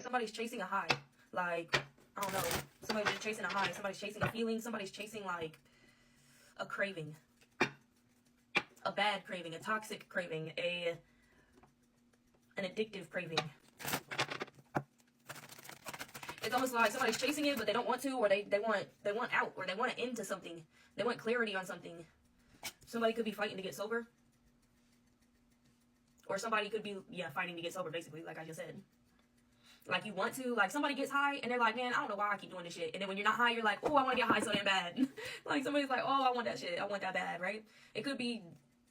somebody's chasing a high. Like, I don't know. Somebody's just chasing a high. Somebody's chasing a feeling. Somebody's chasing, like, a craving. A bad craving. A toxic craving. An addictive craving. It's almost like somebody's chasing it, but they don't want to, or they want out, or they want to end to something. They want clarity on something. Somebody could be fighting to get sober. Or somebody could be, fighting to get sober, basically, like I just said. Like, you want to, like, somebody gets high, and they're like, man, I don't know why I keep doing this shit. And then when you're not high, you're like, oh, I want to get high so damn bad. Like, somebody's like, oh, I want that shit. I want that bad, right? It could be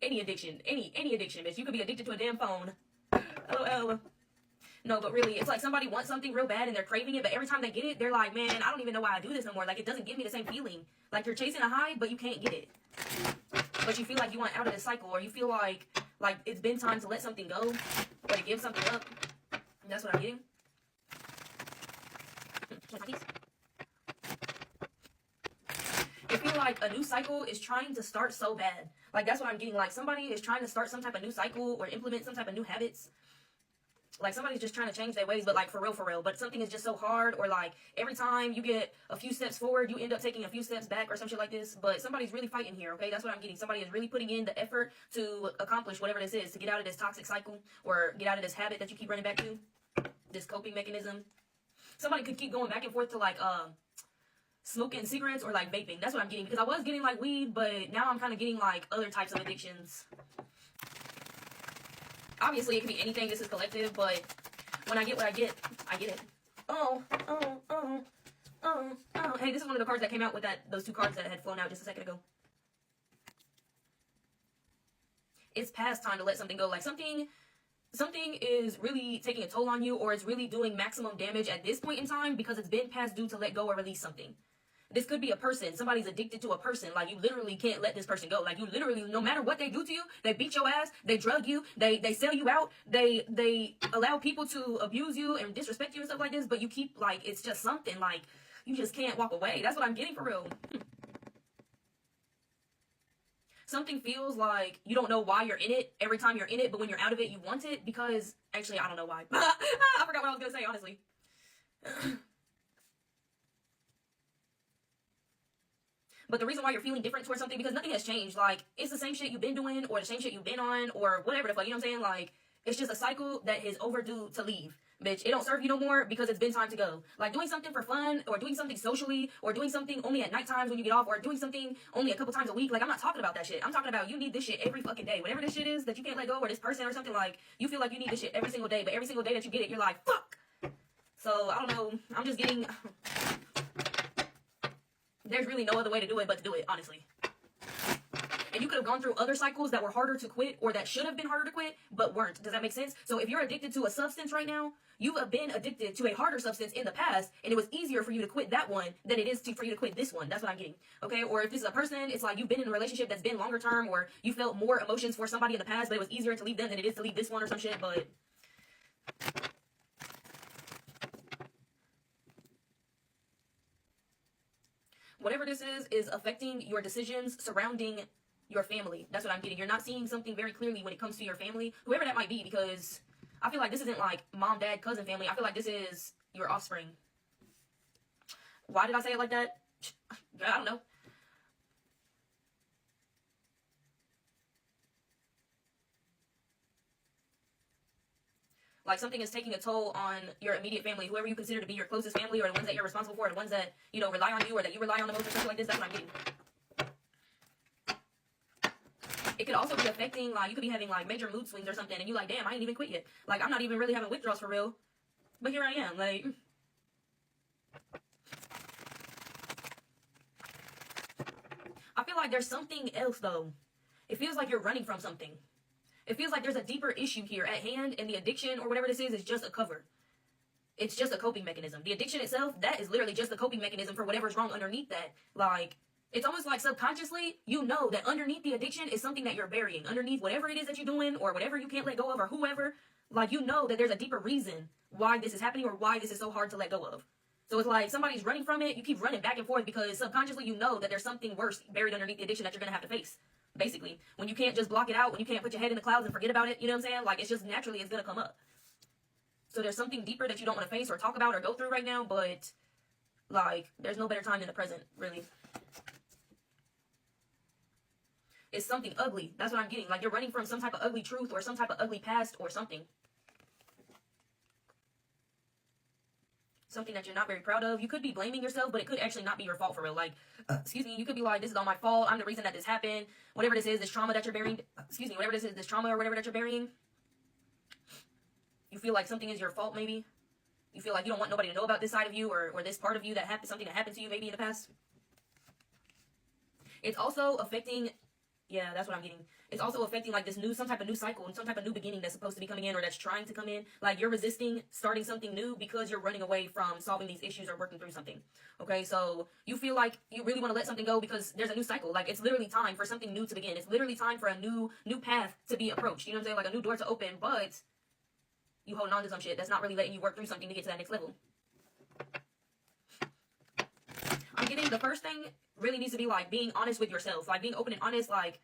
any addiction. Any addiction, bitch. You could be addicted to a damn phone. LOL. No, but really, it's like somebody wants something real bad, and they're craving it, but every time they get it, they're like, man, I don't even know why I do this no more. Like, it doesn't give me the same feeling. Like, you're chasing a high, but you can't get it. But you feel like you want out of this cycle, or you feel like it's been time to let something go, or to give something up. And that's what I'm getting. It feels like a new cycle is trying to start so bad. Like, that's what I'm getting. Like, somebody is trying to start some type of new cycle or implement some type of new habits. Like, somebody's just trying to change their ways, but, like, for real. But something is just so hard, or, like, every time you get a few steps forward, you end up taking a few steps back or some shit like this. But somebody's really fighting here, okay? That's what I'm getting. Somebody is really putting in the effort to accomplish whatever this is, to get out of this toxic cycle, or get out of this habit that you keep running back to, this coping mechanism. Somebody could keep going back and forth to, like, smoking cigarettes or, like, vaping. That's what I'm getting, because I was getting, like, weed, but now I'm kind of getting, like, other types of addictions. Obviously, it could be anything. This is collective, but when I get what I get it. Oh. Hey, this is one of the cards that came out with those two cards that had flown out just a second ago. It's past time to let something go. Like, something is really taking a toll on you, or it's really doing maximum damage at this point in time because it's been past due to let go or release something. This could be a person. Somebody's addicted to a person. Like, you literally can't let this person go. Like, you literally, no matter what they do to you, they beat your ass, they drug you, they sell you out, they allow people to abuse you and disrespect you and stuff like this, but you keep, like, it's just something, like, you just can't walk away. That's what I'm getting for real. Something feels like you don't know why you're in it every time you're in it, but when you're out of it, you want it because, actually, I don't know why. I forgot what I was going to say, honestly. But the reason why you're feeling different towards something, because nothing has changed. Like, it's the same shit you've been doing, or the same shit you've been on, or whatever the fuck, you know what I'm saying? Like, it's just a cycle that is overdue to leave. Bitch, it don't serve you no more because it's been time to go. Like, doing something for fun, or doing something socially, or doing something only at night times when you get off, or doing something only a couple times a week. Like, I'm not talking about that shit. I'm talking about you need this shit every fucking day. Whatever this shit is that you can't let go, or this person or something, like, you feel like you need this shit every single day, but every single day that you get it, you're like, fuck! So, I don't know. I'm just getting... There's really no other way to do it but to do it, honestly. And you could have gone through other cycles that were harder to quit, or that should have been harder to quit, but weren't. Does that make sense? So if you're addicted to a substance right now, you've been addicted to a harder substance in the past, and it was easier for you to quit that one than it is for you to quit this one. That's what I'm getting. Okay? Or if this is a person, it's like you've been in a relationship that's been longer term, or you felt more emotions for somebody in the past, but it was easier to leave them than it is to leave this one or some shit, but... Whatever this is affecting your decisions surrounding your family. That's what I'm getting. You're not seeing something very clearly when it comes to your family, whoever that might be, because I feel like this isn't like mom, dad, cousin family. I feel like this is your offspring. Why did I say it like that? I don't know. Like, something is taking a toll on your immediate family, whoever you consider to be your closest family, or the ones that you're responsible for, or the ones that, you know, rely on you, or that you rely on the most, or something like this. That's what I'm getting. It could also be affecting, like, you could be having, like, major mood swings or something, and you're like, damn, I ain't even quit yet. Like, I'm not even really having withdrawals for real. But here I am, like... I feel like there's something else, though. It feels like you're running from something. It feels like there's a deeper issue here at hand, and the addiction, or whatever this is just a cover. It's just a coping mechanism. The addiction itself, that is literally just a coping mechanism for whatever's wrong underneath that. Like, it's almost like subconsciously, you know that underneath the addiction is something that you're burying. Underneath whatever it is that you're doing, or whatever you can't let go of, or whoever, like, you know that there's a deeper reason why this is happening, or why this is so hard to let go of. So it's like somebody's running from it, you keep running back and forth because subconsciously you know that there's something worse buried underneath the addiction that you're going to have to face. Basically, when you can't just block it out, when you can't put your head in the clouds and forget about it, you know what I'm saying? Like, it's just naturally, it's going to come up. So there's something deeper that you don't want to face or talk about or go through right now, but like there's no better time than the present, really. It's something ugly. That's what I'm getting. Like you're running from some type of ugly truth or some type of ugly past or something. Something that you're not very proud of. You could be blaming yourself, but it could actually not be your fault for real. Like, excuse me, you could be like, this is all my fault. I'm the reason that this happened. Whatever this is, this trauma that you're burying. Excuse me, whatever this is, this trauma or whatever that you're burying. You feel like something is your fault, maybe. You feel like you don't want nobody to know about this side of you or this part of you that happened, something that happened to you maybe in the past. It's also affecting, yeah, that's what I'm getting. It's also affecting like this new, some type of new cycle and some type of new beginning that's supposed to be coming in or that's trying to come in. Like you're resisting starting something new because you're running away from solving these issues or working through something. Okay, so you feel like you really want to let something go because there's a new cycle. Like it's literally time for something new to begin. It's literally time for a new path to be approached. You know what I'm saying? Like a new door to open, but you holding on to some shit that's not really letting you work through something to get to that next level. I'm getting the first thing really needs to be like being honest with yourself, like being open and honest, like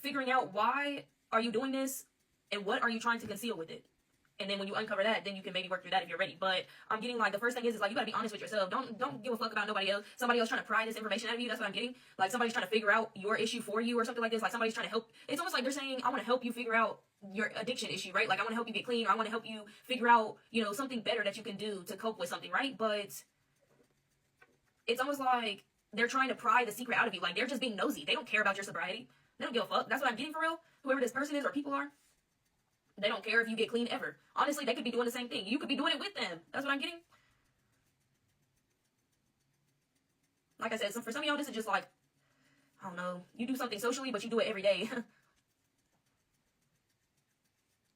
figuring out why are you doing this and what are you trying to conceal with it. And then when you uncover that, then you can maybe work through that if you're ready. But I'm getting like the first thing is like you gotta be honest with yourself. Don't give a fuck about nobody else. Somebody else trying to pry this information out of you. That's what I'm getting. Like somebody's trying to figure out your issue for you or something like this. Like somebody's trying to help. It's almost like they're saying, I want to help you figure out your addiction issue, right? Like I want to help you get clean. Or I want to help you figure out, you know, something better that you can do to cope with something, right? But it's almost like they're trying to pry the secret out of you. Like they're just being nosy. They don't care about your sobriety. They don't give a fuck. That's what I'm getting for real. Whoever this person is or people are. They don't care if you get clean ever. Honestly, they could be doing the same thing. You could be doing it with them. That's what I'm getting. Like I said, for some of y'all, this is just like, I don't know. You do something socially, but you do it every day.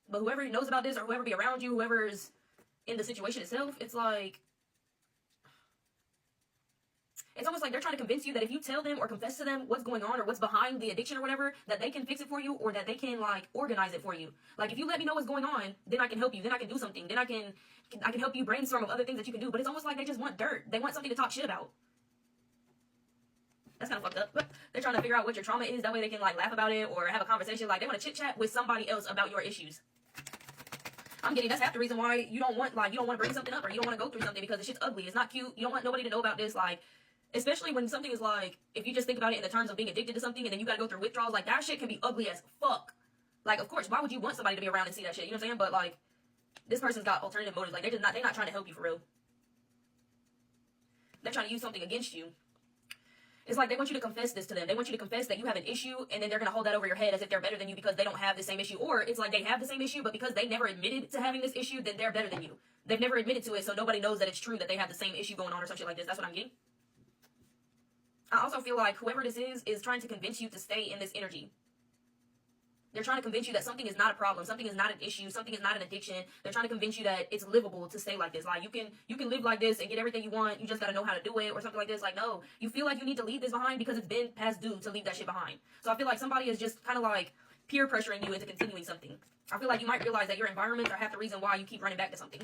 But whoever knows about this or whoever be around you, whoever's in the situation itself, it's like, it's almost like they're trying to convince you that if you tell them or confess to them what's going on or what's behind the addiction or whatever, that they can fix it for you or that they can like organize it for you. Like if you let me know what's going on, then I can help you. Then I can do something. Then I can help you brainstorm of other things that you can do. But it's almost like they just want dirt. They want something to talk shit about. That's kind of fucked up. They're trying to figure out what your trauma is. That way they can like laugh about it or have a conversation. Like they want to chit chat with somebody else about your issues. I'm getting that's half the reason why you don't want to bring something up or you don't want to go through something because the shit's ugly. It's not cute. You don't want nobody to know about this. Like. Especially when something is like, if you just think about it in the terms of being addicted to something and then you gotta go through withdrawals, like that shit can be ugly as fuck. Like, of course, why would you want somebody to be around and see that shit? You know what I'm saying? But like, this person's got alternative motives. Like, they're not trying to help you for real. They're trying to use something against you. It's like they want you to confess this to them. They want you to confess that you have an issue and then they're gonna hold that over your head as if they're better than you because they don't have the same issue. Or it's like they have the same issue, but because they never admitted to having this issue, then they're better than you. They've never admitted to it, so nobody knows that it's true that they have the same issue going on or some shit like this. That's what I'm getting. I also feel like whoever this is trying to convince you to stay in this energy. They're trying to convince you that something is not a problem, something is not an issue, something is not an addiction. They're trying to convince you that it's livable to stay like this. Like you can live like this and get everything you want. You just gotta know how to do it or something like this. Like no, you feel like you need to leave this behind because it's been past due to leave that shit behind. So I feel like somebody is just kind of like peer pressuring you into continuing something. I feel like you might realize that your environments are half the reason why you keep running back to something.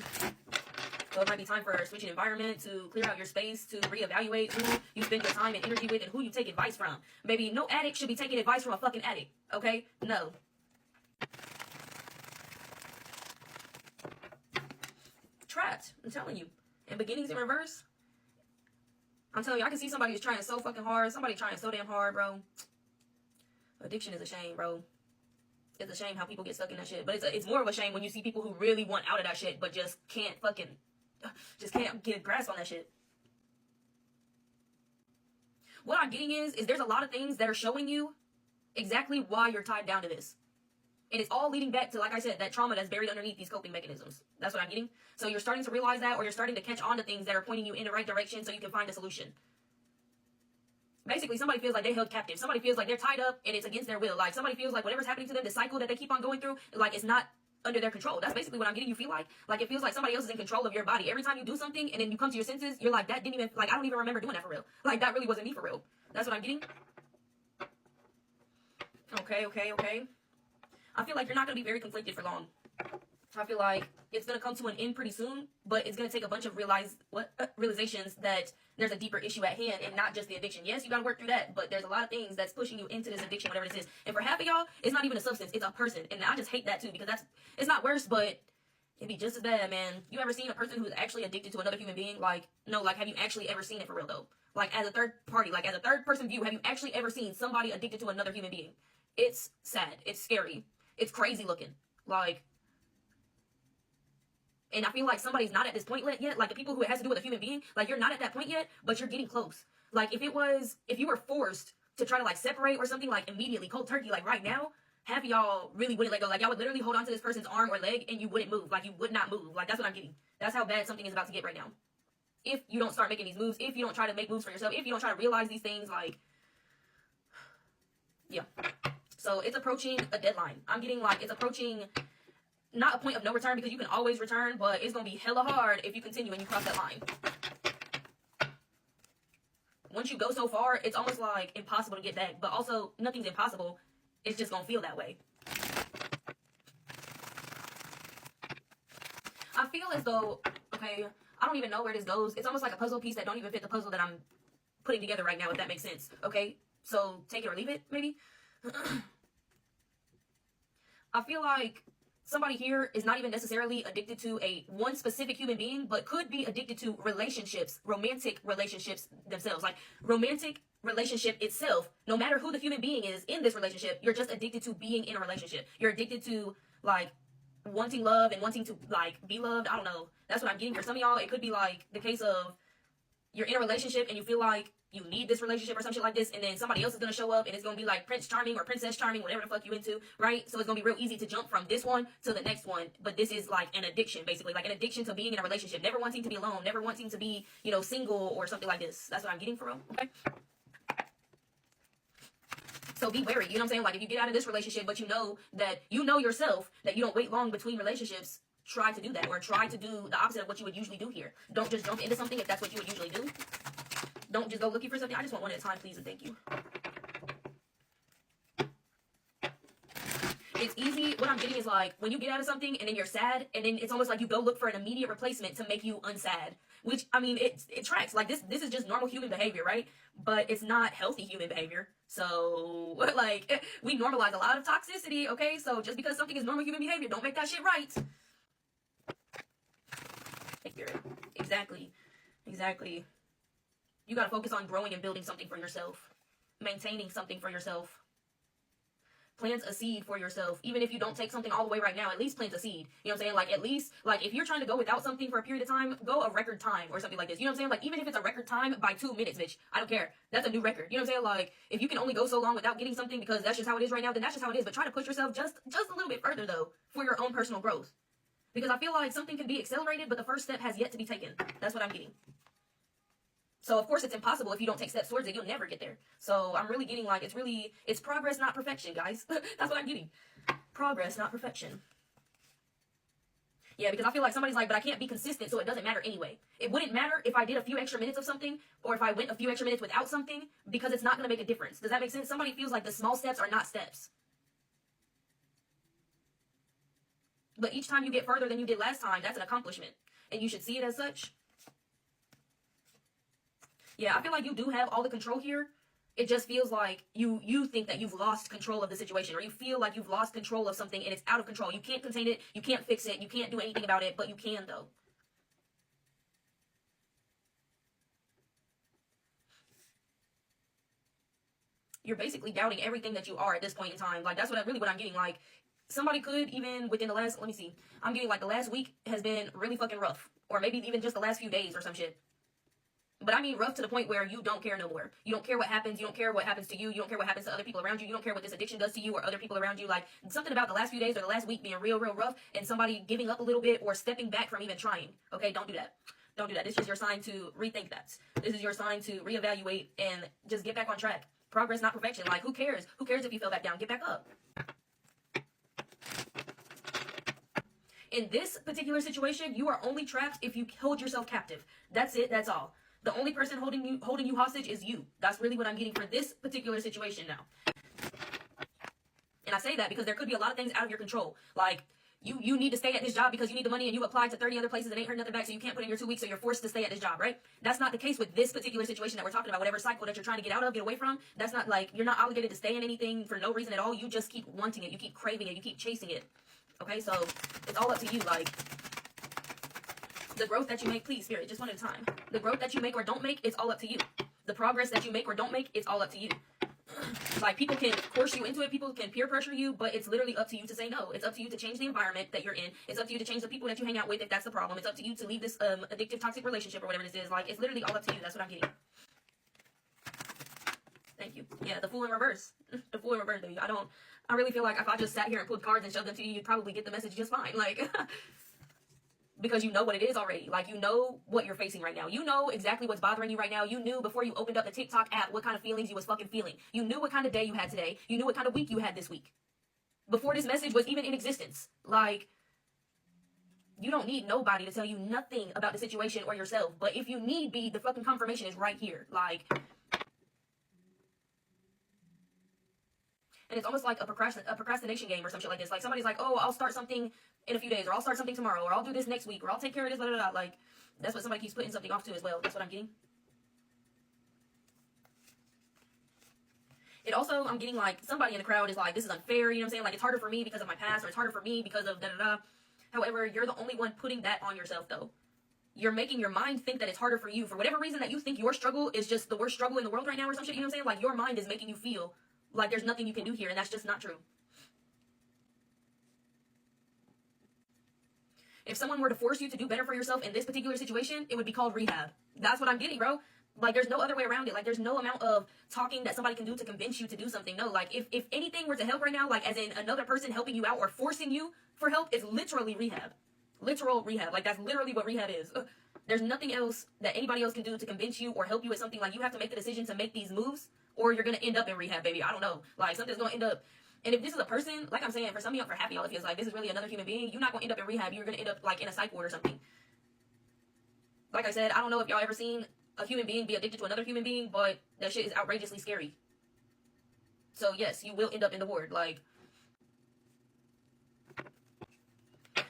So it might be time for switching environment, to clear out your space, to reevaluate who you spend your time and energy with and who you take advice from. Maybe no addict should be taking advice from a fucking addict, okay? No. Trapped, I'm telling you. And beginnings in reverse. I'm telling you, I can see somebody who's trying so fucking hard, somebody trying so damn hard, bro. Addiction is a shame, bro. It's a shame how people get stuck in that shit. But it's more of a shame when you see people who really want out of that shit but just can't get a grasp on that shit. What I'm getting is there's a lot of things that are showing you exactly why you're tied down to this. And it's all leading back to, like I said, that trauma that's buried underneath these coping mechanisms. That's what I'm getting. So you're starting to realize that, or you're starting to catch on to things that are pointing you in the right direction so you can find a solution. Basically, somebody feels like they're held captive. Somebody feels like they're tied up and it's against their will. Like somebody feels like whatever's happening to them, the cycle that they keep on going through, like it's not under their control. That's basically what I'm getting you feel like. Like it feels like somebody else is in control of your body. Every time you do something and then you come to your senses, you're like, that didn't even, like I don't even remember doing that for real. Like that really wasn't me for real. That's what I'm getting. Okay. I feel like you're not going to be very conflicted for long. I feel like it's going to come to an end pretty soon, but it's going to take a bunch of realizations that there's a deeper issue at hand and not just the addiction. Yes, you got to work through that, but there's a lot of things that's pushing you into this addiction, whatever this is. And for half of y'all, it's not even a substance, it's a person. And I just hate that too because it's not worse, but It'd be just as bad, man. You ever seen a person who's actually addicted to another human being? Like, no, like, have you actually ever seen it for real, though? Like, as a third party, like, as a third person view, have you actually ever seen somebody addicted to another human being? It's sad. It's scary. It's crazy looking. Like, and I feel like somebody's not at this point yet. Like, the people who it has to do with a human being, like, you're not at that point yet, but you're getting close. Like, if you were forced to try to, like, separate or something, like, immediately, cold turkey, like, right now, half of y'all really wouldn't let go. Like, y'all would literally hold on to this person's arm or leg and you wouldn't move. Like, you would not move. Like, that's what I'm getting. That's how bad something is about to get right now. If you don't start making these moves, if you don't try to make moves for yourself, if you don't try to realize these things, like, yeah. So, it's approaching a deadline. I'm getting, like, it's approaching not a point of no return because you can always return, but it's going to be hella hard if you continue and you cross that line. Once you go so far, it's almost like impossible to get back, but also nothing's impossible. It's just going to feel that way. I feel as though, okay, I don't even know where this goes. It's almost like a puzzle piece that don't even fit the puzzle that I'm putting together right now, if that makes sense. Okay, so take it or leave it, maybe. I feel like somebody here is not even necessarily addicted to one specific human being, but could be addicted to relationships, romantic relationships themselves. Like, romantic relationship itself, no matter who the human being is in this relationship, you're just addicted to being in a relationship. You're addicted to, like, wanting love and wanting to, like, be loved. I don't know. That's what I'm getting for some of y'all. It could be, like, the case of you're in a relationship and you feel like you need this relationship or some shit like this, and then somebody else is going to show up and it's going to be like Prince Charming or Princess Charming, whatever the fuck you into, right? So it's going to be real easy to jump from this one to the next one, but this is like an addiction, basically, like an addiction to being in a relationship, never wanting to be alone, never wanting to be, you know, single or something like this. That's what I'm getting for real, okay? So be wary, you know what I'm saying? Like, if you get out of this relationship, but you know yourself that you don't wait long between relationships, try to do that, or try to do the opposite of what you would usually do here. Don't just jump into something if that's what you would usually do. Don't just go looking for something. I just want one at a time, please, and thank you. It's easy. What I'm getting is, like, when you get out of something and then you're sad, and then it's almost like you go look for an immediate replacement to make you unsad. Which, I mean, it tracks. Like, this is just normal human behavior, right? But it's not healthy human behavior. So, like, we normalize a lot of toxicity, okay? So just because something is normal human behavior, don't make that shit right. Exactly. Exactly. You gotta focus on growing and building something for yourself. Maintaining something for yourself. Plant a seed for yourself. Even if you don't take something all the way right now, at least plant a seed. You know what I'm saying? Like, at least, like, if you're trying to go without something for a period of time, go a record time or something like this. You know what I'm saying? Like, even if it's a record time by 2 minutes, bitch, I don't care. That's a new record. You know what I'm saying? Like, if you can only go so long without getting something because that's just how it is right now, then that's just how it is. But try to push yourself just a little bit further, though, for your own personal growth. Because I feel like something can be accelerated, but the first step has yet to be taken. That's what I'm getting. So, of course, it's impossible if you don't take steps towards it. You'll never get there. So, I'm really getting, like, it's progress, not perfection, guys. That's what I'm getting. Progress, not perfection. Yeah, because I feel like somebody's like, but I can't be consistent, so it doesn't matter anyway. It wouldn't matter if I did a few extra minutes of something, or if I went a few extra minutes without something, because it's not going to make a difference. Does that make sense? Somebody feels like the small steps are not steps. But each time you get further than you did last time, that's an accomplishment. And you should see it as such. Yeah, I feel like you do have all the control here. It just feels like you think that you've lost control of the situation, or you feel like you've lost control of something and it's out of control. You can't contain it, you can't fix it, you can't do anything about it, but you can, though. You're basically doubting everything that you are at this point in time. Like, that's what I'm getting. Like, somebody could even within the last, let me see, I'm getting like the last week has been really fucking rough, or maybe even just the last few days or some shit. But I mean rough to the point where you don't care no more. You don't care what happens. You don't care what happens to you. You don't care what happens to other people around you. You don't care what this addiction does to you or other people around you. Like, something about the last few days or the last week being real rough, and somebody giving up a little bit or stepping back from even trying. Okay, don't do that. Don't do that. This is your sign to rethink that. This is your sign to reevaluate and just get back on track. Progress, not perfection. Like, who cares? Who cares if you fell back down? Get back up. In this particular situation, you are only trapped if you hold yourself captive. That's it. That's all. The only person holding you hostage is you. That's really what I'm getting for this particular situation now. And I say that because there could be a lot of things out of your control. Like, you need to stay at this job because you need the money and you applied to 30 other places and ain't heard nothing back, so you can't put in your 2 weeks, so you're forced to stay at this job, right? That's not the case with this particular situation that we're talking about. Whatever cycle that you're trying to get out of, get away from, that's not like, you're not obligated to stay in anything for no reason at all. You just keep wanting it. You keep craving it. You keep chasing it. Okay, so it's all up to you. Like, The growth that you make, please, Spirit, just one at a time. The growth that you make or don't make, it's all up to you. The progress that you make or don't make, it's all up to you. Like, people can force you into it, people can peer pressure you, but it's literally up to you to say no. It's up to you to change the environment that you're in. It's up to you to change the people that you hang out with if that's the problem. It's up to you to leave this addictive, toxic relationship or whatever this is. Like, it's literally all up to you. That's what I'm getting. Thank you. Yeah, the Fool in reverse. The Fool in reverse, baby. I really feel like if I just sat here and pulled cards and showed them to you, you'd probably get the message just fine. Like, because you know what it is already. Like, you know what you're facing right now. You know exactly what's bothering you right now. You knew before you opened up the TikTok app what kind of feelings you was fucking feeling. You knew what kind of day you had today. You knew what kind of week you had this week. Before this message was even in existence. Like, you don't need nobody to tell you nothing about the situation or yourself. But if you need be, the fucking confirmation is right here. Like, and it's almost like a procrastination game or some shit like this. Like, somebody's like, oh, I'll start something in a few days, or I'll start something tomorrow, or I'll do this next week, or I'll take care of this, blah, blah, blah. Like, that's what somebody keeps putting something off to as well. That's what I'm getting. It also, I'm getting like, somebody in the crowd is like, this is unfair, you know what I'm saying? Like, it's harder for me because of my past, or it's harder for me because of da-da-da. However, you're the only one putting that on yourself, though. You're making your mind think that it's harder for you. For whatever reason that you think your struggle is just the worst struggle in the world right now or some shit, you know what I'm saying? Like, your mind is making you feel like there's nothing you can do here, and that's just not true. If someone were to force you to do better for yourself in this particular situation, it would be called rehab. That's what I'm getting, bro. Like, there's no other way around it. Like, there's no amount of talking that somebody can do to convince you to do something. No, like, if anything were to help right now, like, as in another person helping you out or forcing you for help, it's literally rehab. Literal rehab. Like, that's literally what rehab is. There's nothing else that anybody else can do to convince you or help you with something. Like, you have to make the decision to make these moves, or you're going to end up in rehab, baby. I don't know. Like, something's going to end up. And if this is a person, like I'm saying, for some of y'all, for half of y'all, it feels like this is really another human being, you're not going to end up in rehab. You're going to end up, like, in a psych ward or something. Like I said, I don't know if y'all ever seen a human being be addicted to another human being, but that shit is outrageously scary. So, yes, you will end up in the ward. Like,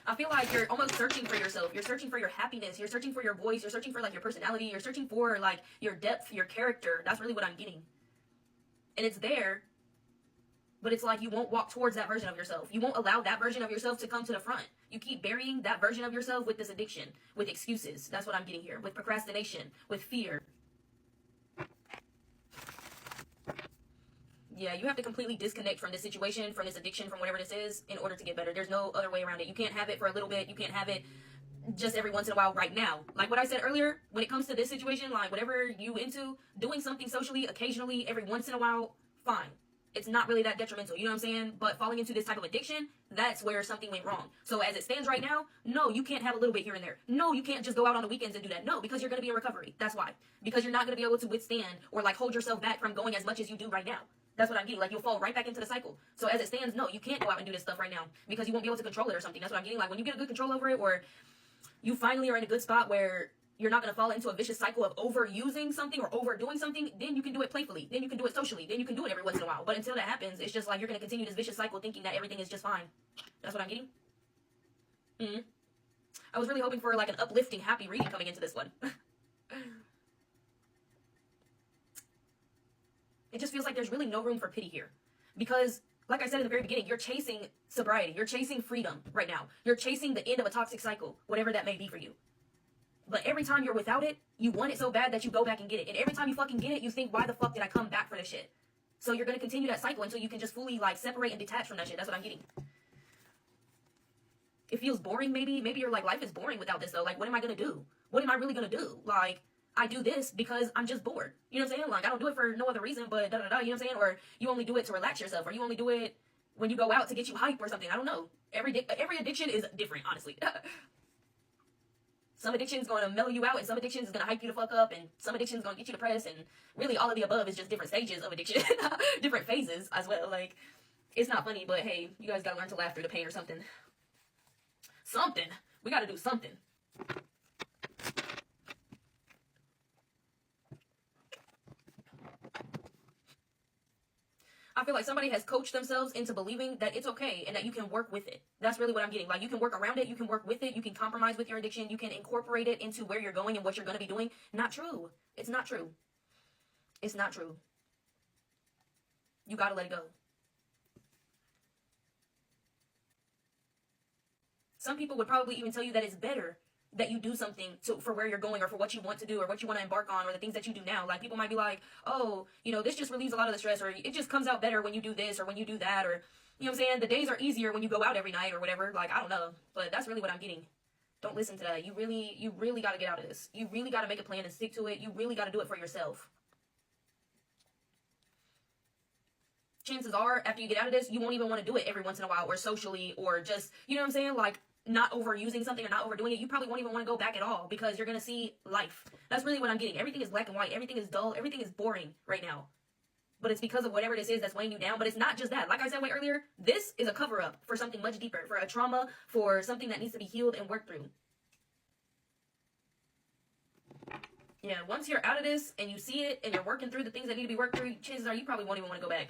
I feel like you're almost searching for yourself. You're searching for your happiness. You're searching for your voice. You're searching for, like, your personality. You're searching for, like, your depth, your character. That's really what I'm getting. And it's there, but it's like you won't walk towards that version of yourself. You won't allow that version of yourself to come to the front. You keep burying that version of yourself with this addiction, with excuses. That's what I'm getting here. With procrastination, with fear. Yeah, you have to completely disconnect from this situation, from this addiction, from whatever this is, in order to get better. There's no other way around it. You can't have it for a little bit. You can't have it just every once in a while right now. Like what I said earlier, when it comes to this situation, like whatever you into, doing something socially, occasionally, every once in a while, fine. It's not really that detrimental, you know what I'm saying? But falling into this type of addiction, that's where something went wrong. So as it stands right now, no, you can't have a little bit here and there. No, you can't just go out on the weekends and do that. No, because you're going to be in recovery. That's why. Because you're not going to be able to withstand or like hold yourself back from going as much as you do right now. That's what I'm getting. Like, you'll fall right back into the cycle. So as it stands, no, you can't go out and do this stuff right now because you won't be able to control it or something. That's what I'm getting. Like, when you get a good control over it, or you finally are in a good spot where you're not going to fall into a vicious cycle of overusing something or overdoing something, then you can do it playfully. Then you can do it socially. Then you can do it every once in a while. But until that happens, it's just like you're going to continue this vicious cycle thinking that everything is just fine. That's what I'm getting. I was really hoping for like an uplifting, happy reading coming into this one. It just feels like there's really no room for pity here. Because, like I said in the very beginning, you're chasing sobriety. You're chasing freedom right now. You're chasing the end of a toxic cycle, whatever that may be for you. But every time you're without it, you want it so bad that you go back and get it. And every time you fucking get it, you think, why the fuck did I come back for this shit? So you're going to continue that cycle until you can just fully, like, separate and detach from that shit. That's what I'm getting. It feels boring, maybe. Maybe you're like, life is boring without this, though. Like, what am I going to do? What am I really going to do? Like, I do this because I'm just bored. You know what I'm saying? Like, I don't do it for no other reason but da-da-da, you know what I'm saying? Or you only do it to relax yourself. Or you only do it when you go out to get you hype or something. I don't know. Every addiction is different, honestly. Some addictions going to mellow you out, and some addictions is going to hype you the fuck up, and some addictions going to get you depressed, and really all of the above is just different stages of addiction. Different phases as well. Like, it's not funny, but hey, you guys got to learn to laugh through the pain or something. Something. We got to do something. I feel like somebody has coached themselves into believing that it's okay and that you can work with it. That's really what I'm getting. Like, you can work around it, you can work with it, you can compromise with your addiction, you can incorporate it into where you're going and what you're going to be doing. Not true. It's not true. It's not true. You got to let it go. Some people would probably even tell you that it's better that you do something for where you're going or for what you want to do or what you want to embark on or the things that you do now. Like, people might be like, oh, you know, this just relieves a lot of the stress, or it just comes out better when you do this or when you do that, or, you know what I'm saying? The days are easier when you go out every night or whatever. Like, I don't know. But that's really what I'm getting. Don't listen to that. You really got to get out of this. You really got to make a plan and stick to it. You really got to do it for yourself. Chances are, after you get out of this, you won't even want to do it every once in a while or socially or just, you know what I'm saying? Like, not overusing something or not overdoing it. You probably won't even want to go back at all because you're going to see life. That's really what I'm getting. Everything is black and white. Everything is dull. Everything is boring right now. But it's because of whatever this is that's weighing you down. But it's not just that. Like I said way earlier, this is a cover-up for something much deeper, for a trauma, for something that needs to be healed and worked through. Yeah, once you're out of this and you see it and you're working through the things that need to be worked through, chances are you probably won't even want to go back.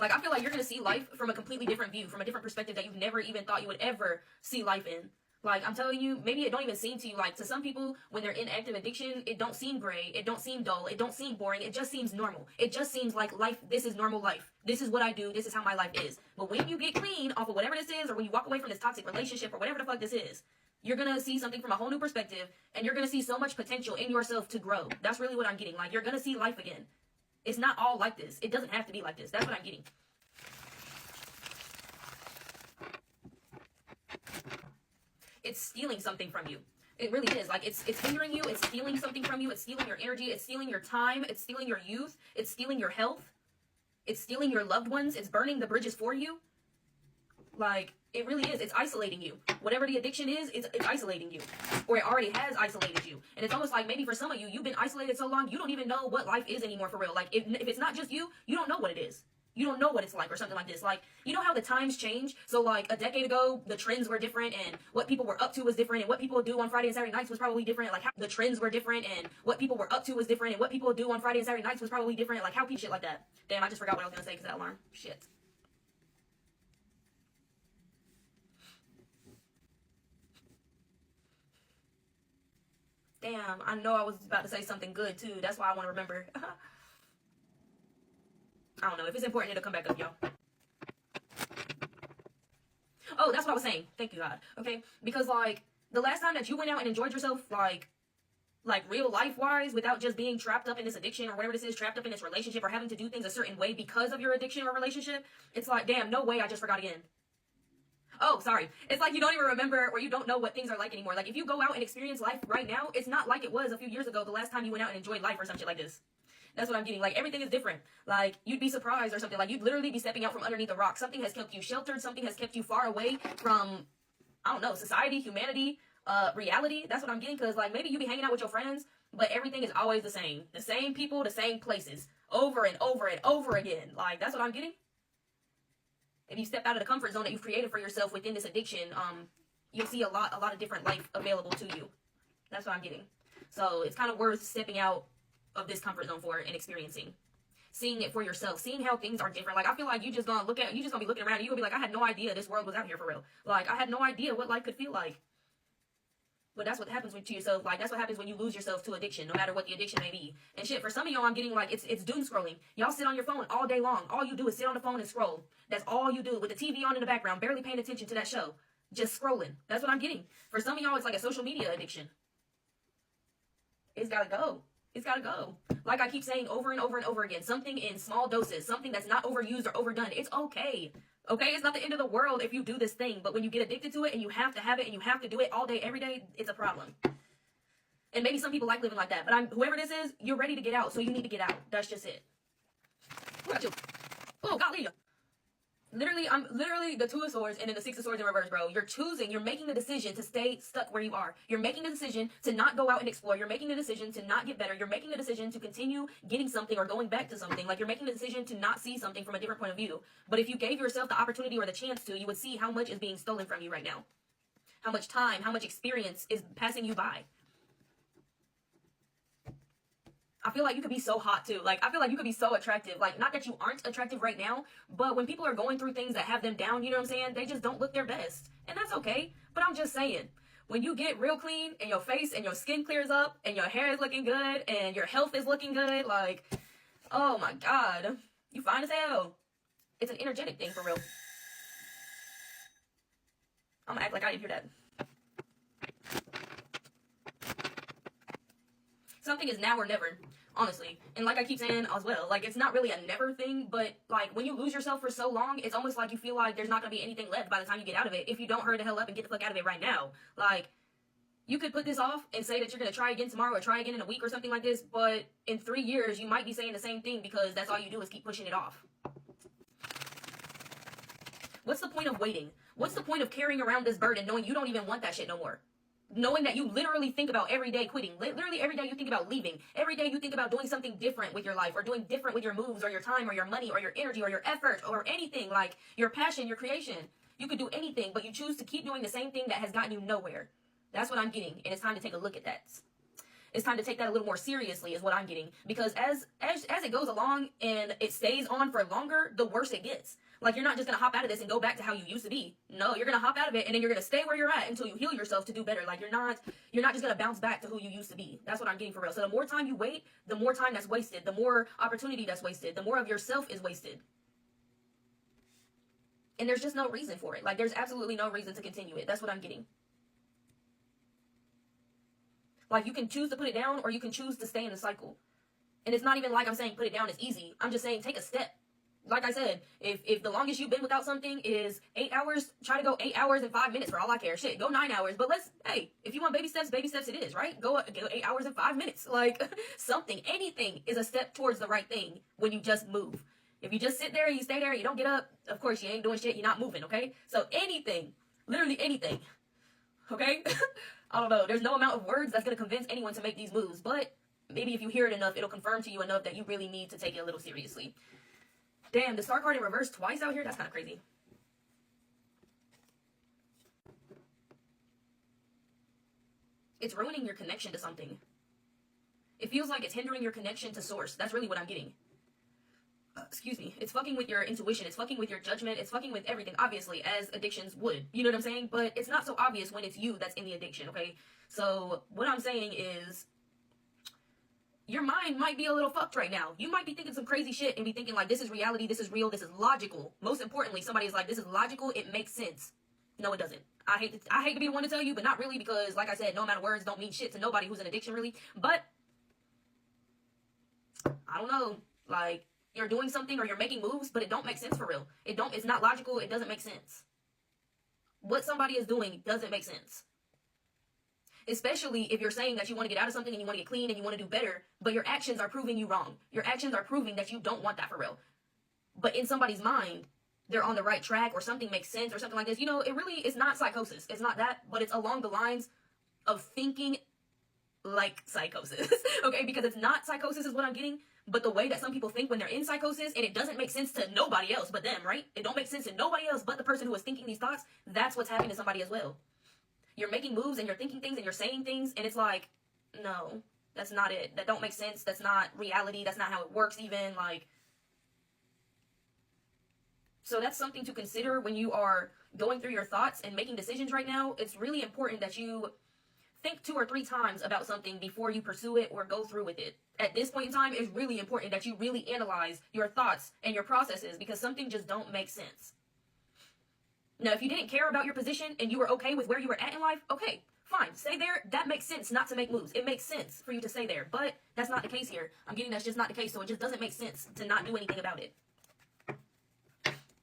Like, I feel like you're going to see life from a completely different view, from a different perspective that you've never even thought you would ever see life in. Like, I'm telling you, maybe it don't even seem to you, like, to some people, when they're in active addiction, it don't seem gray, it don't seem dull, it don't seem boring, it just seems normal. It just seems like life, this is normal life. This is what I do, this is how my life is. But when you get clean off of whatever this is, or when you walk away from this toxic relationship, or whatever the fuck this is, you're going to see something from a whole new perspective, and you're going to see so much potential in yourself to grow. That's really what I'm getting. Like, you're going to see life again. It's not all like this. It doesn't have to be like this. That's what I'm getting. It's stealing something from you. It really is. Like, it's hindering you. It's stealing something from you. It's stealing your energy. It's stealing your time. It's stealing your youth. It's stealing your health. It's stealing your loved ones. It's burning the bridges for you. Like, it really is. It's isolating you. Whatever the addiction is, it's isolating you. Or it already has isolated you. And it's almost like maybe for some of you, you've been isolated so long, you don't even know what life is anymore for real. Like, if it's not just you, you don't know what it is. You don't know what it's like or something like this. Like, you know how the times change? So, like, a decade ago, the trends were different and what people were up to was different and what people would do on Friday and Saturday nights was probably different. Like, how the trends were different and what people were up to was different and what people would do on Friday and Saturday nights was probably different. Like, how people shit like that. Damn, I just forgot what I was going to say because that alarm. Shit. Damn, I know I was about to say something good, too. That's why I want to remember. I don't know. If it's important, it'll come back up, y'all. Oh, that's what I was saying. Thank you, God. Okay? Because, like, the last time that you went out and enjoyed yourself, like real life-wise, without just being trapped up in this addiction or whatever this is, trapped up in this relationship or having to do things a certain way because of your addiction or relationship, it's like, damn, no way, I just forgot again. Oh, sorry. It's like you don't even remember or you don't know what things are like anymore. Like, if you go out and experience life right now, it's not like it was a few years ago the last time you went out and enjoyed life or some shit like this. That's what I'm getting. Like, everything is different. Like, you'd be surprised or something. Like, you'd literally be stepping out from underneath a rock. Something has kept you sheltered. Something has kept you far away from, I don't know, society, humanity, reality. That's what I'm getting. Because, like, maybe you be hanging out with your friends, but everything is always the same. The same people, the same places. Over and over and over again. Like, that's what I'm getting. If you step out of the comfort zone that you've created for yourself within this addiction, you'll see a lot of different life available to you. That's what I'm getting. So, it's kind of worth stepping out of this comfort zone for and experiencing, seeing it for yourself, seeing how things are different. Like, I feel like you just gonna be looking around and you gonna be like, I had no idea this world was out here for real. Like, I had no idea what life could feel like. But that's what happens to yourself. Like, that's what happens when you lose yourself to addiction, no matter what the addiction may be. And shit, for some of y'all, I'm getting like, it's doom scrolling. Y'all sit on your phone all day long. All you do is sit on the phone and scroll. That's all you do with the TV on in the background, barely paying attention to that show. Just scrolling. That's what I'm getting. For some of y'all, it's like a social media addiction. It's gotta go. It's gotta go. Like I keep saying over and over and over again, something in small doses, something that's not overused or overdone. It's okay. Okay, it's not the end of the world if you do this thing, but when you get addicted to it and you have to have it and you have to do it all day, every day, it's a problem. And maybe some people like living like that, but whoever this is, you're ready to get out, so you need to get out. That's just it. What about you? Oh, golly. I'm literally the Two of Swords and then the Six of Swords in reverse, bro. You're making the decision to stay stuck where you are. You're making the decision to not go out and explore. You're making the decision to not get better. You're making the decision to continue getting something or going back to something. Like, you're making the decision to not see something from a different point of view. But if you gave yourself the opportunity or the chance to, you would see how much is being stolen from you right now. How much time, how much experience is passing you by. I feel like you could be so hot too. Like, I feel like you could be so attractive. Like, not that you aren't attractive right now, but when people are going through things that have them down, you know what I'm saying? They just don't look their best. And that's okay. But I'm just saying, when you get real clean and your face and your skin clears up and your hair is looking good and your health is looking good, like, oh my God, you fine as hell. It's an energetic thing for real. I'm gonna act like I didn't hear that. Something is now or never, honestly. And like I keep saying as well, like, it's not really a never thing, but like when you lose yourself for so long, it's almost like you feel like there's not gonna be anything left by the time you get out of it if you don't hurry the hell up and get the fuck out of it right now. Like, you could put this off and say that you're gonna try again tomorrow or try again in a week or something like this, but in 3 years you might be saying the same thing because that's all you do is keep pushing it off. What's the point of waiting? What's the point of carrying around this burden knowing you don't even want that shit no more? Knowing that you literally think about every day quitting. Literally every day you think about leaving. Every day you think about doing something different with your life or doing different with your moves or your time or your money or your energy or your effort or anything, like your passion, your creation. You could do anything, but you choose to keep doing the same thing that has gotten you nowhere. That's what I'm getting, and it's time to take a look at that. It's time to take that a little more seriously is what I'm getting. Because as it goes along and it stays on for longer, the worse it gets. Like, you're not just going to hop out of this and go back to how you used to be. No, you're going to hop out of it and then you're going to stay where you're at until you heal yourself to do better. Like, you're not just going to bounce back to who you used to be. That's what I'm getting for real. So the more time you wait, the more time that's wasted, the more opportunity that's wasted, the more of yourself is wasted. And there's just no reason for it. Like, there's absolutely no reason to continue it. That's what I'm getting. Like, you can choose to put it down or you can choose to stay in the cycle. And it's not even like I'm saying put it down is easy. I'm just saying take a step. Like I said, if the longest you've been without something is 8 hours, try to go 8 hours and 5 minutes for all I care. Shit, go 9 hours. But hey, if you want baby steps it is, right? Go 8 hours and 5 minutes. Like, something, anything is a step towards the right thing when you just move. If you just sit there and you stay there and you don't get up, of course you ain't doing shit, you're not moving, okay? So anything, literally anything, okay? I don't know. There's no amount of words that's going to convince anyone to make these moves. But maybe if you hear it enough, it'll confirm to you enough that you really need to take it a little seriously. Damn, the star card in reverse twice out here? That's kind of crazy. It's ruining your connection to something. It feels like it's hindering your connection to source. That's really what I'm getting. Excuse me. It's fucking with your intuition. It's fucking with your judgment. It's fucking with everything, obviously, as addictions would. You know what I'm saying? But it's not so obvious when it's you that's in the addiction, okay? So what I'm saying is, your mind might be a little fucked right now. You might be thinking some crazy shit and be thinking like, this is reality, this is real, this is logical. Most importantly, somebody is like, this is logical, it makes sense. No, it doesn't. I hate to be the one to tell you, but not really, because like I said, no amount of words don't mean shit to nobody who's in addiction, really. But I don't know, like, you're doing something or you're making moves, but it don't make sense for real. It's not logical, it doesn't make sense. What somebody is doing doesn't make sense. Especially if you're saying that you want to get out of something and you want to get clean and you want to do better, but your actions are proving you wrong. Your actions are proving that you don't want that for real. But in somebody's mind, they're on the right track or something makes sense or something like this. You know, it really is not psychosis. It's not that, but it's along the lines of thinking like psychosis. Okay, because it's not psychosis is what I'm getting, but the way that some people think when they're in psychosis, and it doesn't make sense to nobody else but them, right? It don't make sense to nobody else but the person who is thinking these thoughts. That's what's happening to somebody as well. You're making moves and you're thinking things and you're saying things, and it's like, no, that's not it. That don't make sense. That's not reality. That's not how it works even. Like, so that's something to consider when you are going through your thoughts and making decisions right now. It's really important that you think 2 or 3 times about something before you pursue it or go through with it. At this point in time, it's really important that you really analyze your thoughts and your processes, because something just don't make sense. Now, if you didn't care about your position and you were okay with where you were at in life, okay, fine, stay there. That makes sense not to make moves. It makes sense for you to stay there, but that's not the case here. I'm getting that's just not the case, so it just doesn't make sense to not do anything about it.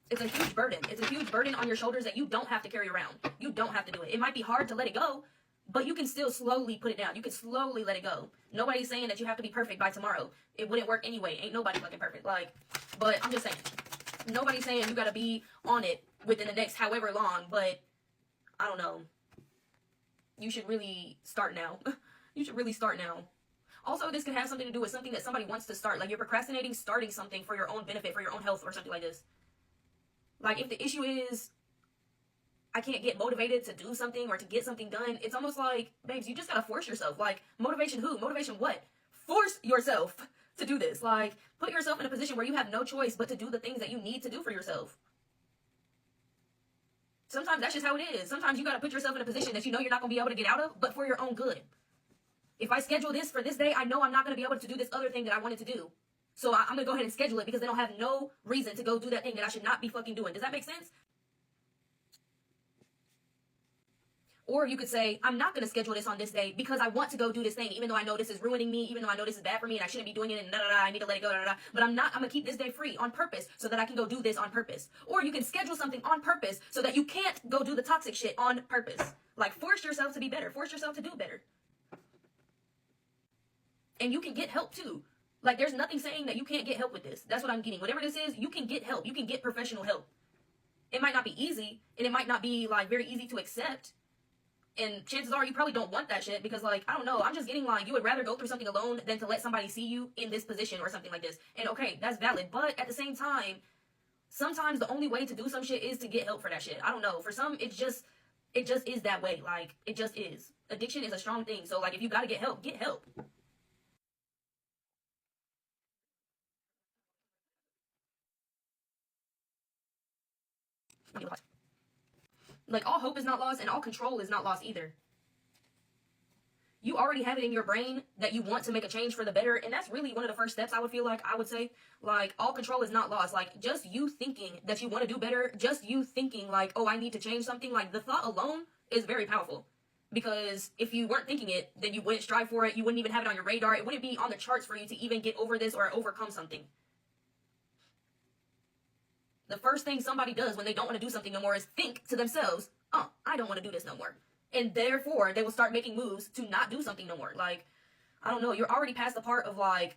It's a huge burden. It's a huge burden on your shoulders that you don't have to carry around. You don't have to do it. It might be hard to let it go, but you can still slowly put it down. You can slowly let it go. Nobody's saying that you have to be perfect by tomorrow. It wouldn't work anyway. Ain't nobody fucking perfect. Like, but I'm just saying. Nobody's saying you gotta be on it within the next however long, but I don't know. You should really start now. You should really start now. Also, this could have something to do with something that somebody wants to start. Like, you're procrastinating starting something for your own benefit, for your own health, or something like this. Like, if the issue is, I can't get motivated to do something or to get something done, it's almost like, babes, you just gotta force yourself. Like, motivation who? Motivation what? Force yourself to do this. Like, put yourself in a position where you have no choice but to do the things that you need to do for yourself. Sometimes that's just how it is. Sometimes you got to put yourself in a position that you know you're not going to be able to get out of, but for your own good. If I schedule this for this day, I know I'm not going to be able to do this other thing that I wanted to do. So I'm going to go ahead and schedule it because then I'll have no reason to go do that thing that I should not be fucking doing. Does that make sense? Or you could say, I'm not going to schedule this on this day because I want to go do this thing, even though I know this is ruining me, even though I know this is bad for me and I shouldn't be doing it and I need to let it go, But I'm going to keep this day free on purpose so that I can go do this on purpose. Or you can schedule something on purpose so that you can't go do the toxic shit on purpose. Like, force yourself to be better. Force yourself to do better. And you can get help too. Like, there's nothing saying that you can't get help with this. That's what I'm getting. Whatever this is, you can get help. You can get professional help. It might not be easy, and it might not be, like, very easy to accept. And chances are you probably don't want that shit because, like, I don't know. I'm just getting, like, you would rather go through something alone than to let somebody see you in this position or something like this. And, okay, that's valid. But at the same time, sometimes the only way to do some shit is to get help for that shit. I don't know. For some, it just is that way. Like, it just is. Addiction is a strong thing. So, like, if you gotta get help, get help. Like, all hope is not lost and all control is not lost either. You already have it in your brain that you want to make a change for the better, and that's really one of the first steps I would say. Like, all control is not lost. Like, just you thinking that you want to do better, just you thinking, like, oh, I need to change something, like, the thought alone is very powerful. Because if you weren't thinking it, then you wouldn't strive for it, you wouldn't even have it on your radar, it wouldn't be on the charts for you to even get over this or overcome something. The first thing somebody does when they don't want to do something no more is think to themselves, oh, I don't want to do this no more. And therefore, they will start making moves to not do something no more. Like, I don't know, you're already past the part of, like,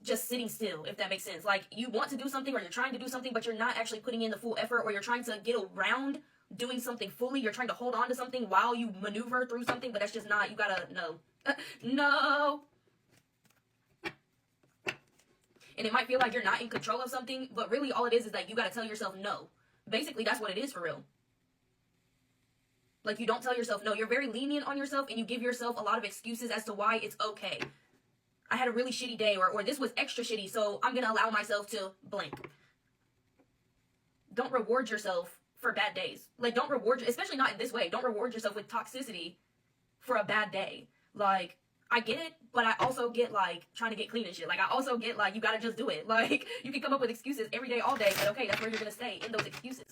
just sitting still, if that makes sense. Like, you want to do something or you're trying to do something, but you're not actually putting in the full effort, or you're trying to get around doing something fully. You're trying to hold on to something while you maneuver through something, but that's just not, you gotta, no. No! And it might feel like you're not in control of something, but really all it is that you gotta tell yourself no. Basically, that's what it is for real. Like, you don't tell yourself no. You're very lenient on yourself, and you give yourself a lot of excuses as to why it's okay. I had a really shitty day, or this was extra shitty, so I'm gonna allow myself to blank. Don't reward yourself for bad days. Like, don't reward, especially not in this way, don't reward yourself with toxicity for a bad day. Like, I get it, but I also get, like, trying to get clean and shit. Like, I also get, like, you gotta just do it. Like, you can come up with excuses every day, all day, but okay, that's where you're gonna stay, in those excuses.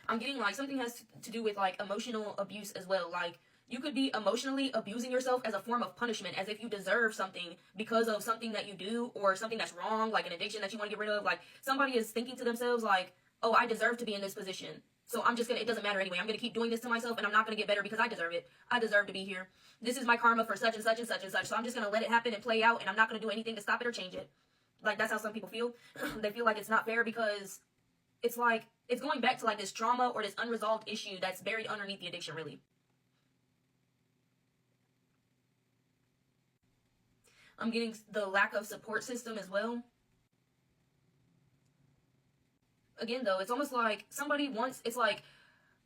I'm getting, like, something has to do with, like, emotional abuse as well. Like, you could be emotionally abusing yourself as a form of punishment, as if you deserve something because of something that you do, or something that's wrong, like an addiction that you want to get rid of. Like, somebody is thinking to themselves, like, oh, I deserve to be in this position. So I'm just gonna, it doesn't matter anyway. I'm gonna keep doing this to myself, and I'm not gonna get better because I deserve it. I deserve to be here. This is my karma for such and such and such and such. So I'm just gonna let it happen and play out, and I'm not gonna do anything to stop it or change it. Like, that's how some people feel. They feel like it's not fair because it's like, it's going back to, like, this trauma or this unresolved issue that's buried underneath the addiction, really. I'm getting the lack of support system as well. Again, though, it's almost like somebody wants, it's like,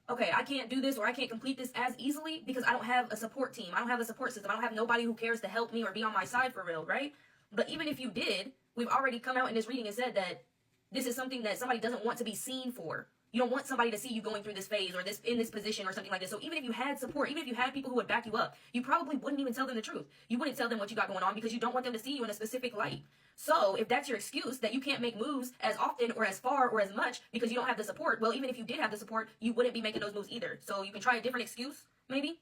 okay, I can't do this or I can't complete this as easily because I don't have a support team. I don't have a support system. I don't have nobody who cares to help me or be on my side for real, right? But even if you did, we've already come out in this reading and said that this is something that somebody doesn't want to be seen for. You don't want somebody to see you going through this phase or this in this position or something like this. So even if you had support, even if you had people who would back you up, you probably wouldn't even tell them the truth. You wouldn't tell them what you got going on because you don't want them to see you in a specific light. So if that's your excuse that you can't make moves as often or as far or as much because you don't have the support, well, even if you did have the support, you wouldn't be making those moves either. So you can try a different excuse, maybe,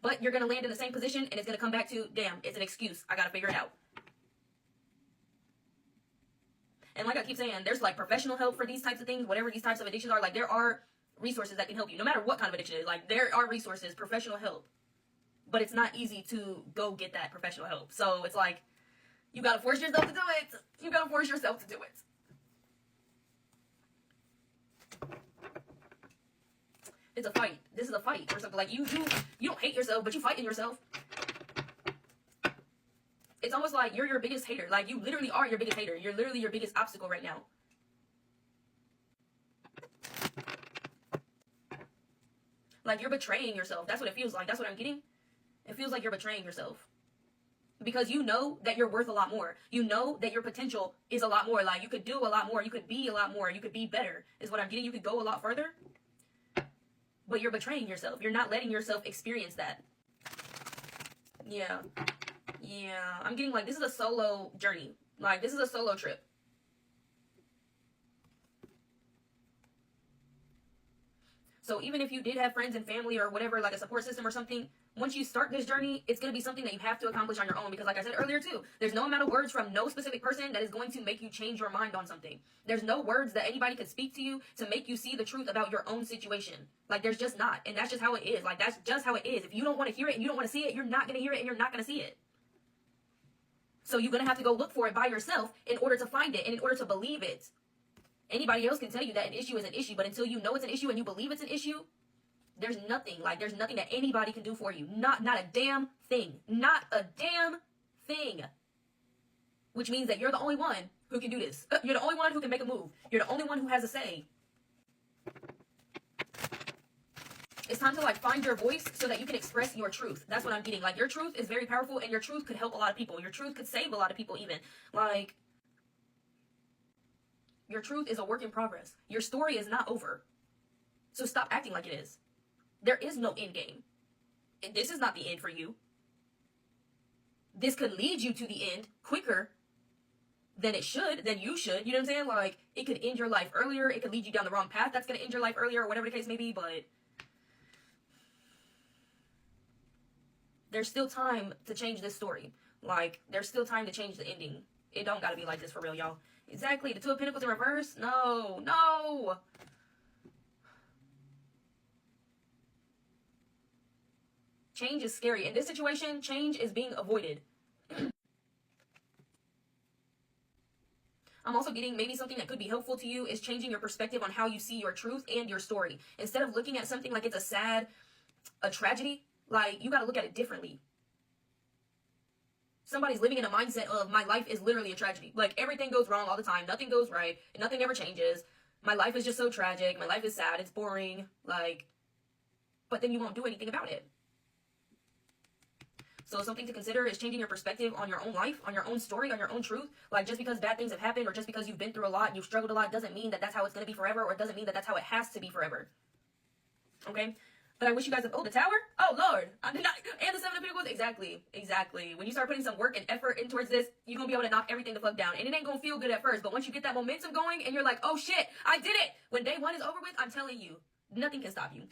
but you're going to land in the same position and it's going to come back to, damn, it's an excuse. I got to figure it out. And like I keep saying, there's, like, professional help for these types of things, whatever these types of addictions are. Like, there are resources that can help you, no matter what kind of addiction it is. Like, there are resources, professional help. But it's not easy to go get that professional help. So it's like, you gotta force yourself to do it. You gotta force yourself to do it. It's a fight. This is a fight or something. Like, you don't hate yourself, but you fight in yourself. It's almost like you're your biggest hater. Like, you literally are your biggest hater. You're literally your biggest obstacle right now. Like, you're betraying yourself. That's what it feels like. That's what I'm getting. It feels like you're betraying yourself. Because you know that you're worth a lot more. You know that your potential is a lot more. Like, you could do a lot more. You could be a lot more. You could be better, is what I'm getting. You could go a lot further. But you're betraying yourself. You're not letting yourself experience that. Yeah. Yeah, I'm getting, like, this is a solo journey. Like, this is a solo trip. So even if you did have friends and family or whatever, like a support system or something, once you start this journey, it's going to be something that you have to accomplish on your own. Because like I said earlier too, there's no amount of words from no specific person that is going to make you change your mind on something. There's no words that anybody could speak to you to make you see the truth about your own situation. Like there's just not. And that's just how it is. Like that's just how it is. If you don't want to hear it and you don't want to see it, you're not going to hear it and you're not going to see it. So you're going to have to go look for it by yourself in order to find it and in order to believe it. Anybody else can tell you that an issue is an issue, but until you know it's an issue and you believe it's an issue, there's nothing that anybody can do for you. Not a damn thing. Not a damn thing. Which means that you're the only one who can do this. You're the only one who can make a move. You're the only one who has a say. It's time to like find your voice so that you can express your truth. That's what I'm getting. Like your truth is very powerful and your truth could help a lot of people. Your truth could save a lot of people even. Like your truth is a work in progress. Your story is not over. So stop acting like it is. There is no end game. And this is not the end for you. This could lead you to the end quicker than it should, than you should. You know what I'm saying? Like, it could end your life earlier. It could lead you down the wrong path. That's going to end your life earlier or whatever the case may be. But there's still time to change this story. Like, there's still time to change the ending. It don't got to be like this for real, y'all. Exactly. The Two of Pentacles in reverse? No. No. Change is scary. In this situation, change is being avoided. I'm also getting maybe something that could be helpful to you is changing your perspective on how you see your truth and your story. Instead of looking at something like it's a tragedy, like you got to look at it differently. Somebody's living in a mindset of my life is literally a tragedy. Like everything goes wrong all the time. Nothing goes right. Nothing ever changes. My life is just so tragic. My life is sad. It's boring. Like, but then you won't do anything about it. So something to consider is changing your perspective on your own life, on your own story, on your own truth. Like just because bad things have happened or just because you've been through a lot and you've struggled a lot doesn't mean that that's how it's going to be forever, or it doesn't mean that that's how it has to be forever. Okay? But I wish you guys, oh, the Tower? Oh, Lord. I did not, and the Seven of Pentacles? Exactly. Exactly. When you start putting some work and effort in towards this, you're going to be able to knock everything the fuck down. And it ain't going to feel good at first, but once you get that momentum going and you're like, oh shit, I did it. When day one is over with, I'm telling you, nothing can stop you.